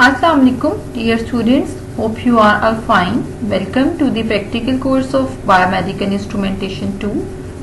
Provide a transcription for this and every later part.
Assalamualaikum dear students, hope you are all fine. Welcome to the practical course of Biomedical Instrumentation 2.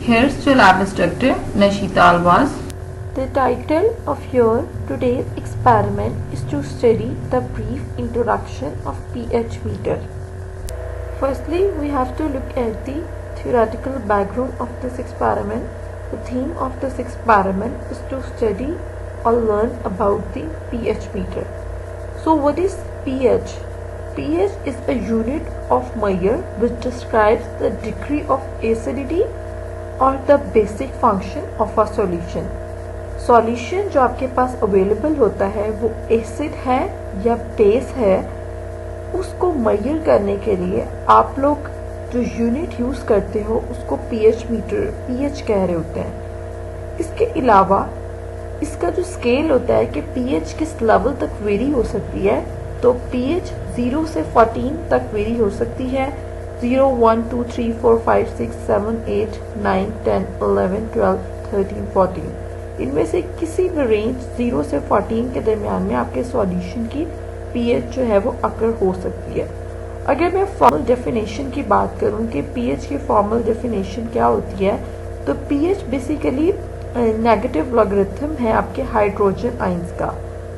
Here's your lab instructor Nashita Alvaz. The title of your today's experiment is to study the brief introduction of pH meter. Firstly, we have to look at the theoretical background of this experiment. The theme of this experiment is to study or learn about the pH meter. So what is pH? pH is a unit of measure which describes the degree of acidity or the basic function of a solution. Solution जो आपके पास available होता है वो acid है या base है, उसको major करने के लिए आप लोग जो यूनिट यूज करते हो उसको पीएच मीटर, पीएच कह रहे होते हैं। इसके अलावा इसका जो स्केल होता है कि पीएच किस लेवल तक वेरी हो सकती है, तो पीएच 0 से 14 तक वेरी हो सकती है। 0, 1, 2, 3, 4, 5, 6, 7, 8, 9, 10, 11, 12, 13, 14 इनमें से किसी भी रेंज 0 से 14 के दरमियान में आपके सॉल्यूशन की पीएच जो है वो अकर हो सकती है। अगर मैं फॉर्मल डेफिनेशन की बात करूं कि पीएच की फॉर्मल डेफिनेशन क्या होती है, तो पीएच बेसिकली नेगेटिव लॉगरिथम है आपके हाइड्रोजन आयंस का,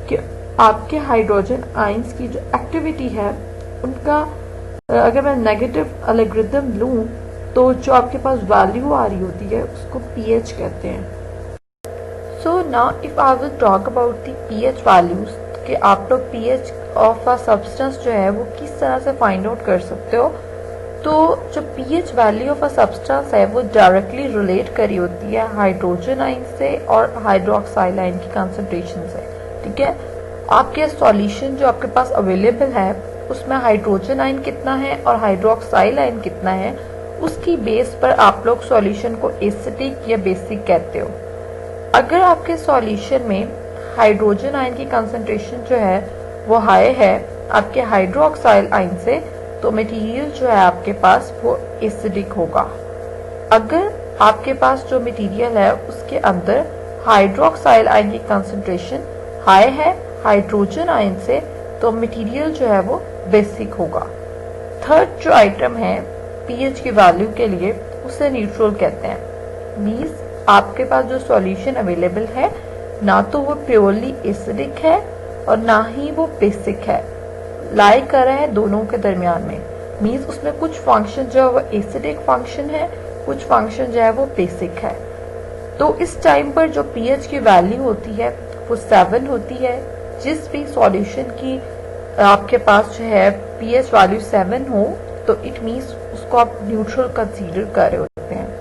कि आपके हाइड्रोजन आयंस की जो एक्टिविटी है उनका अगर मैं नेगेटिव लॉगरिथम लूं तो जो आपके पास वैल्यू आ रही होती है उसको पीएच कहते हैं। So now if I will talk about the pH values, कि आप लोग pH of a substance जो है वो किस तरह से फाइंड आउट कर सकते हो, तो जो pH value of a substance है वो डायरेक्टली रिलेट करी होती है हाइड्रोजन आयन से और हाइड्रोक्साइल आयन की कंसंट्रेशन से। ठीक है, आपके सॉल्यूशन जो आपके पास अवेलेबल है उसमें हाइड्रोजन आयन कितना है और हाइड्रोक्साइल आयन कितना है, उसकी बेस पर आप लोग सॉल्यूशन को एसिडिक या बेसिक कहते हो। अगर आपके सॉल्यूशन में हाइड्रोजन आयन की कंसंट्रेशन जो है वो हाई है आपके हाइड्रोक्साइल आयन से, तो मटेरियल जो है आपके पास वो एसिडिक होगा। अगर आपके पास जो मटेरियल है उसके अंदर हाइड्रोक्साइल आयन की कंसंट्रेशन हाई है हाइड्रोजन आयन से, तो मटेरियल जो है वो बेसिक होगा। थर्ड जो आइटम है पीएच की वैल्यू के लिए उसे न्यूट्रल कहते हैं। मींस आपके पास जो सॉल्यूशन अवेलेबल है ना तो वो प्योरली एसिडिक है और ना ही वो बेसिक है, लाई कर रहा है दोनों के दरमियान में। मींस उसमें कुछ फंक्शन जो है वो एसिडिक फंक्शन है, कुछ फंक्शन जो है वो बेसिक है। तो इस टाइम पर जो पीएच की वैल्यू होती है वो 7 होती है। जिस भी सॉल्यूशन की आपके पास जो है पीएच वैल्यू 7 हो तो इट मीन्स उसको आप न्यूट्रल कंसीडर कर रहे होते हैं।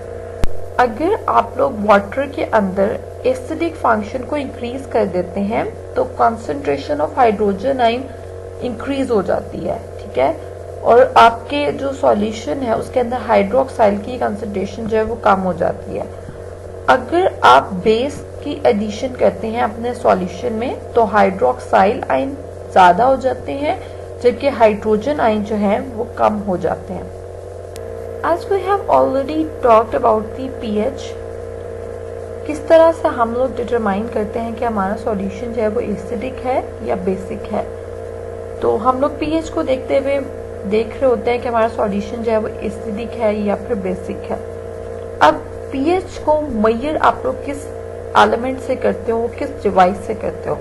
अगर आप लोग वाटर के अंदर एसिडिक फंक्शन को इंक्रीज कर देते हैं तो concentration of hydrogen ion increase हो जाती है। ठीक है, और आपके जो सॉल्यूशन है उसके अंदर हाइड्रोक्साइल की कंसंट्रेशन जो है वो कम हो जाती है। अगर आप बेस की एडिशन करते हैं अपने सॉल्यूशन में तो हाइड्रोक्साइल आयन ज्यादा हो जाते हैं जबकि हाइड्रोजन आयन जो है वो कम हो जाते हैं। As we have already talked about the pH, किस तरह से हम लोग डिटरमाइन करते हैं कि हमारा सॉल्यूशन जो है वो एसिडिक है या बेसिक है, तो हम लोग pH को देखते हुए देख रहे होते हैं कि हमारा सॉल्यूशन जो है वो एसिडिक है या फिर बेसिक है। अब pH को मेजर आप लोग किस एलिमेंट से करते हो, किस डिवाइस से करते हो?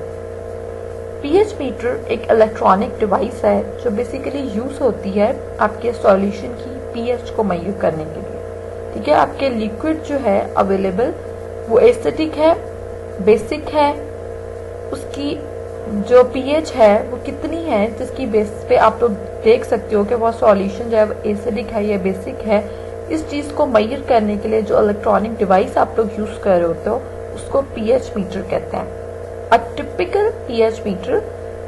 pH मीटर एक इलेक्ट्रॉनिक डिवाइस है जो बेसिकली यूज होती है आपके सॉल्यूशन की पीएच को मेजर करने के लिए। ठीक है, आपके लिक्विड जो है अवेलेबल वो एसिडिक है, बेसिक है, उसकी जो पीएच है वो कितनी है जिसकी बेसिस पे आप लोग देख सकते हो कि वो सॉल्यूशन जो है वो एसिडिक है या बेसिक है। इस चीज को मेजर करने के लिए जो इलेक्ट्रॉनिक डिवाइस आप लोग यूज कर रहे होते हो उसको पीएच मीटर कहते हैं। A typical pH meter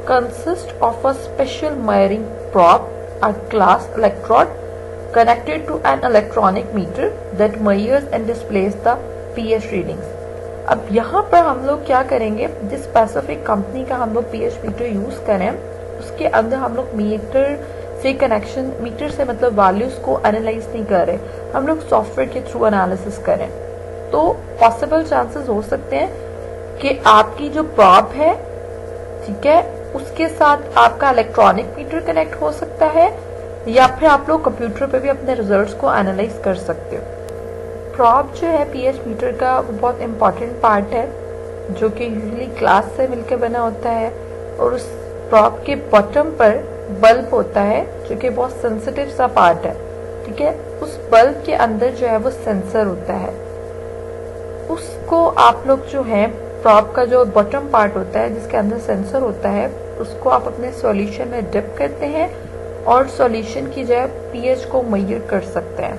consists of a special measuring probe, a glass electrode connected to an electronic meter that measures and displays the pH readings. अब यहाँ पर हम लोग क्या करेंगे, जिस स्पेसिफिक कंपनी का हम लोग pH मीटर यूज करें उसके अंदर हम लोग मीटर से कनेक्शन, मीटर से मतलब वैल्यूज को एनालाइज नहीं कर रहे, हम लोग सॉफ्टवेयर के थ्रू एनालिसिस करें, तो पॉसिबल चांसेस हो सकते हैं कि आपकी जो प्रॉब है, ठीक है, उसके साथ आपका इलेक्ट्रॉनिक मीटर कनेक्ट हो सकता है, या फिर आप लोग कंप्यूटर पे भी अपने रिजल्ट्स को एनालाइज कर सकते हो। प्रॉब जो है पीएच मीटर का वो बहुत इंपॉर्टेंट पार्ट है, जो कि यूजुअली ग्लास से मिलकर बना होता है, और उस प्रॉब के बॉटम पर बल्ब होता है जो कि बहुत सेंसिटिव सा पार्ट है, ठीक है। उस बल्ब के अंदर जो है वो सेंसर होता है, उसको आप लोग जो है प्रॉब का जो बॉटम पार्ट होता है जिसके अंदर सेंसर होता है, उसको आप अपने सॉल्यूशन में डिप करते हैं और सॉल्यूशन की जगह पीएच को मेजर कर सकते हैं।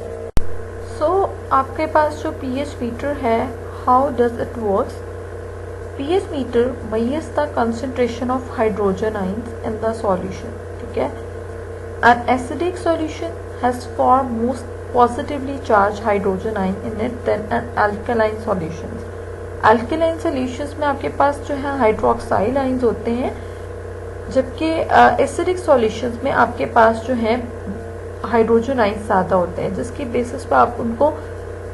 सो आपके पास जो पीएच मीटर है, how does it works? pH meter measures the concentration of hydrogen ions in the solution, ठीक है। An acidic solution has far more positively charged hydrogen ion in it than an alkaline solution. Alkaline solutions में आपके पास जो है hydroxyl ions होते हैं, जबकि acidic solutions में आपके पास जो है हाइड्रोजन आयंस ज़्यादा होते हैं, जिसकी बेसिस पर आप उनको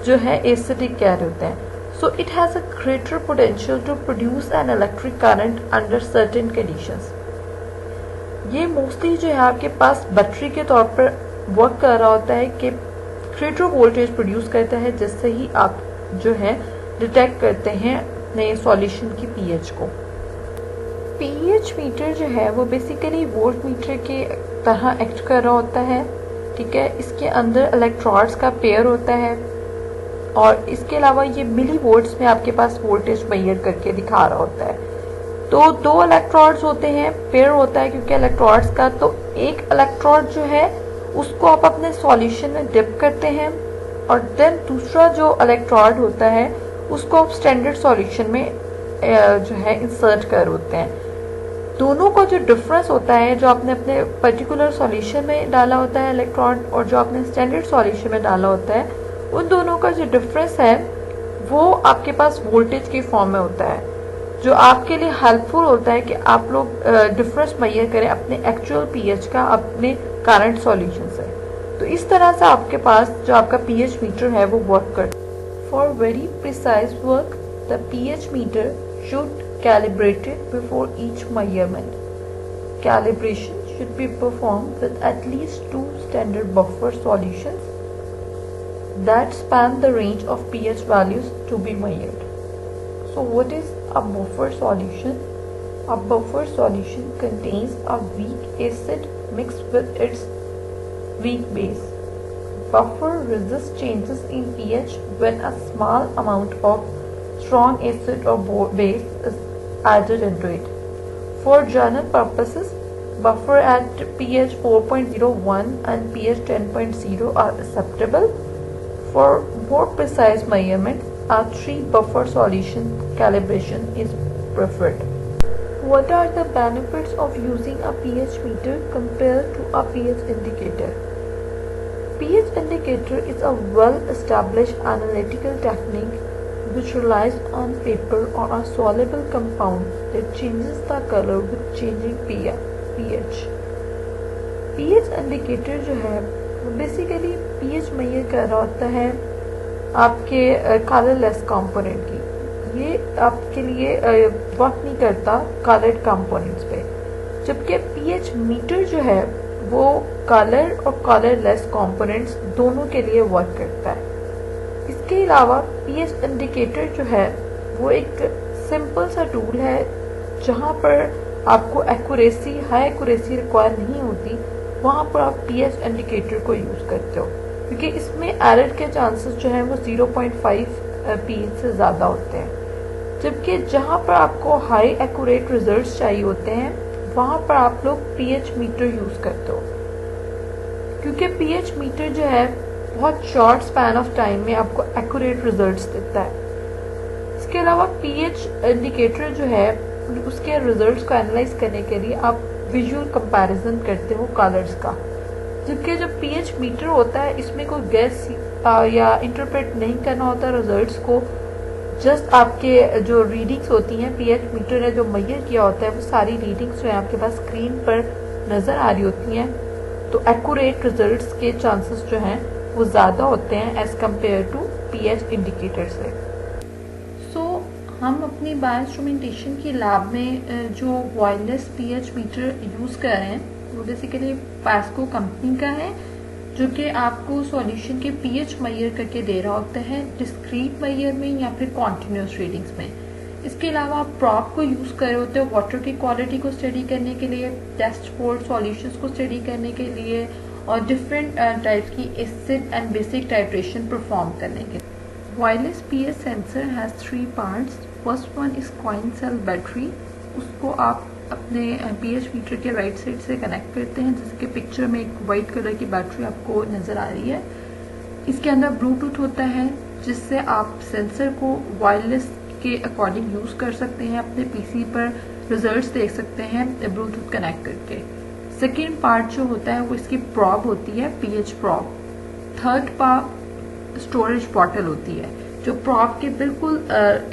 जो है एसिडिक कह रहे होते हैं। So it has a greater potential to produce an electric current under certain conditions. ये मोस्टली जो है आपके पास बैटरी के तौर पर वर्क कर रहा होता है कि ग्रेटर वोल्टेज प्रोड्यूस करता है, जिससे ही आप जो है डिटेक्ट करते हैं नए सॉल्यूशन की पीएच को। पीएच मीटर जो है वो बेसिकली वोल्ट मीटर के तरह एक्ट कर रहा होता है, ठीक है। इसके अंदर इलेक्ट्रोड्स का पेयर होता है, और इसके अलावा ये मिली वोल्ट्स में आपके पास वोल्टेज मेजर करके दिखा रहा होता है। तो दो इलेक्ट्रोड्स होते हैं, पेयर होता है क्योंकि इलेक्ट्रोड्स का, तो एक इलेक्ट्रोड जो है उसको आप अपने सॉल्यूशन में डिप करते हैं, और देन दूसरा जो इलेक्ट्रोड होता है उसको आप स्टैंडर्ड सॉल्यूशन में जो है इंसर्ट कर होते हैं। दोनों का जो डिफरेंस होता है, जो आपने अपने पर्टिकुलर सॉल्यूशन में डाला होता है इलेक्ट्रोड और जो आपने स्टैंडर्ड सॉल्यूशन में डाला होता है, उन दोनों का जो डिफरेंस है वो आपके पास वोल्टेज के फॉर्म में होता है, जो आपके लिए हेल्पफुल होता है कि आप लोग डिफरेंस मेजर करें अपने एक्चुअल पीएच का अपने करंट सॉल्यूशन से। तो इस तरह से आपके पास जो आपका पीएच मीटर है वो वर्क करता है। For very precise work the pH meter should calibrated before each measurement. Calibration should be performed with at least 2 standard buffer solutions that span the range of pH values to be measured. So what is a buffer solution? A buffer solution contains a weak acid mixed with its weak base. Buffer resists changes in pH when a small amount of strong acid or base is added into it. For general purposes, buffer at pH 4.01 and pH 10.0 are acceptable. For more precise measurements, a 3 buffer solution calibration is preferred. What are the benefits of using a pH meter compared to a pH indicator? pH indicator is a well-established analytical technique which relies on paper or a soluble compound that changes the color with changing pH. pH indicator जो है basically pH major कर रहा होता है आपके colourless component की। ये आपके लिए वर्क नहीं करता कलर्ड कंपोनेंट्स पे, जबकि पीएच मीटर जो है वो कलर और कलरलेस कंपोनेंट्स दोनों के लिए वर्क करता है। इसके अलावा पीएच इंडिकेटर जो है वो एक सिंपल सा टूल है, जहाँ पर आपको एक्यूरेसी हाई एक्यूरेसी रिक्वायर नहीं होती, वहाँ पर आप पीएच इंडिकेटर को यूज़ करते हो, क्योंकि इसमें एरर के चांसेस जो हैं वो 0.5 पीएच से ज़्यादा होते हैं। जबकि जहाँ पर आपको हाई एक्यूरेट रिजल्ट्स चाहिए होते हैं वहाँ पर आप लोग पीएच मीटर यूज़ करते हो, क्योंकि पीएच मीटर जो है बहुत शॉर्ट स्पैन ऑफ टाइम में आपको एक्यूरेट रिजल्ट्स देता है। इसके अलावा पीएच इंडिकेटर जो है उसके रिजल्ट्स को एनालाइज करने के लिए आप विजुअल कंपैरिजन करते हो कलर्स का, जबकि जो पीएच मीटर होता है इसमें कोई गैस या इंटरप्रेट नहीं करना होता रिजल्ट्स को, जस्ट आपके जो रीडिंग्स होती हैं पीएच मीटर ने जो मेजर किया होता है वो सारी रीडिंग्स जो है आपके पास स्क्रीन पर नज़र आ रही होती हैं, तो एक्यूरेट रिजल्ट्स के चांसेस जो हैं वो ज़्यादा होते हैं as compare to pH indicator से। सो हम अपनी बायोइंस्ट्रूमेंटेशन की लैब में जो वायरलेस पीएच मीटर यूज़ कर रहे हैं वो बेसिकली पास्को कंपनी का है, जो कि आपको सॉल्यूशन के पीएच मेजर करके दे रहा होता है डिस्क्रीट मेजर में या फिर कॉन्टिन्यूस रीडिंग्स में। इसके अलावा आप प्रॉप को यूज़ कर रहे होते हो वाटर की क्वालिटी को स्टडी करने के लिए, टेस्ट फॉर सॉल्यूशंस को स्टडी करने के लिए और डिफरेंट टाइप्स की acid and basic titration perform करने के लिए। Wireless pH sensor has 3 parts. First one is coin cell battery. उसको आप अपने पीएच मीटर के राइट साइड से कनेक्ट करते हैं, जैसे कि पिक्चर में एक वाइट कलर की बैटरी आपको नज़र आ रही है। इसके अंदर ब्लूटूथ होता है जिससे आप सेंसर को वायरलेस के अकॉर्डिंग यूज़ कर सकते हैं, अपने पीसी पर रिजल्ट्स देख सकते हैं ब्लूटूथ कनेक्ट करके। सेकेंड पार्ट जो होता है वो इसकी प्रॉब होती है, pH probe. Third part storage bottle होती है जो प्रॉब के बिल्कुल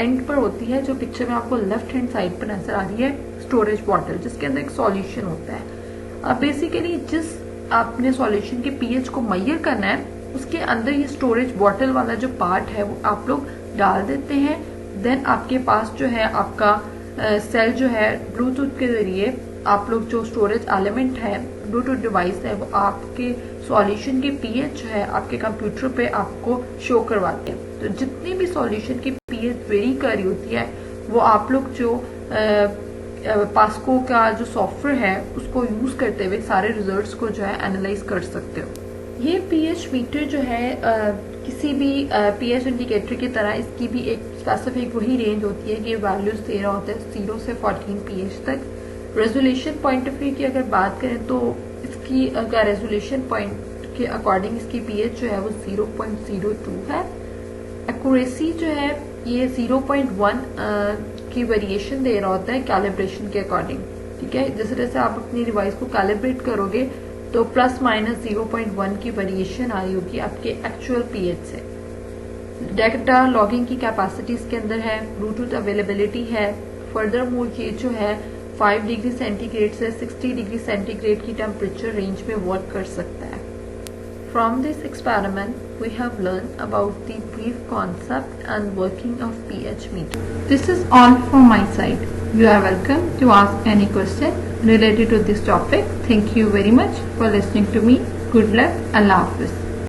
एंड पर होती है, जो पिक्चर में आपको लेफ्ट हैंड साइड पर नजर आ रही है, स्टोरेज बॉटल, जिसके अंदर एक सॉल्यूशन होता है। बेसिकली जिस आपने सॉल्यूशन के पीएच को मेजर करना है उसके अंदर ये स्टोरेज बॉटल वाला जो पार्ट है वो आप लोग डाल देते हैं। देन आपके पास जो है आपका सेल जो है ब्लूटूथ के जरिए आप लोग जो स्टोरेज एलिमेंट है, ब्लूटूथ डिवाइस है, वो आपके सॉल्यूशन के पीएच जो है आपके कंप्यूटर पे आपको शो करवाते हैं। तो जितनी भी सॉल्यूशन की पीएच वेरी कर रही होती है वो आप लोग जो पास्को का जो सॉफ्टवेयर है उसको यूज करते हुए सारे रिजल्ट्स को जो है एनालाइज कर सकते हो। ये पीएच मीटर जो है किसी भी पीएच इंडिकेटर की तरह इसकी भी एक स्पेसिफिक वही रेंज होती है कि वैल्यूज दे रहा होता है 0 से 14 पीएच तक। रेजोल्यूशन पॉइंट ऑफ व्यू की अगर बात करें तो इसकी अगर रेजोल्यूशन पॉइंट के अकॉर्डिंग इसकी पीएच जो है वो 0.02 है। एक्यूरेसी जो है ये 0.1 की वेरिएशन दे रहा होता है कैलिब्रेशन के अकॉर्डिंग। ठीक है, जैसे जैसे आप अपनी डिवाइस को कैलिब्रेट करोगे तो प्लस माइनस 0.1 की वेरिएशन आ रही होगी आपके एक्चुअल पीएच से। डाटा लॉगिंग की कैपेसिटी इसके अंदर है, ब्लूटूथ अवेलेबिलिटी है। फर्दर मोर ये जो है 5 डिग्री सेंटीग्रेड से 60 डिग्री सेंटीग्रेड की टेम्परेचर रेंज में वर्क कर सकता है। From this experiment, we have learned about the brief concept and working of pH meter. This is all from my side. You are welcome to ask any question related to this topic. Thank you very much for listening to me. Good luck. Allah Hafiz.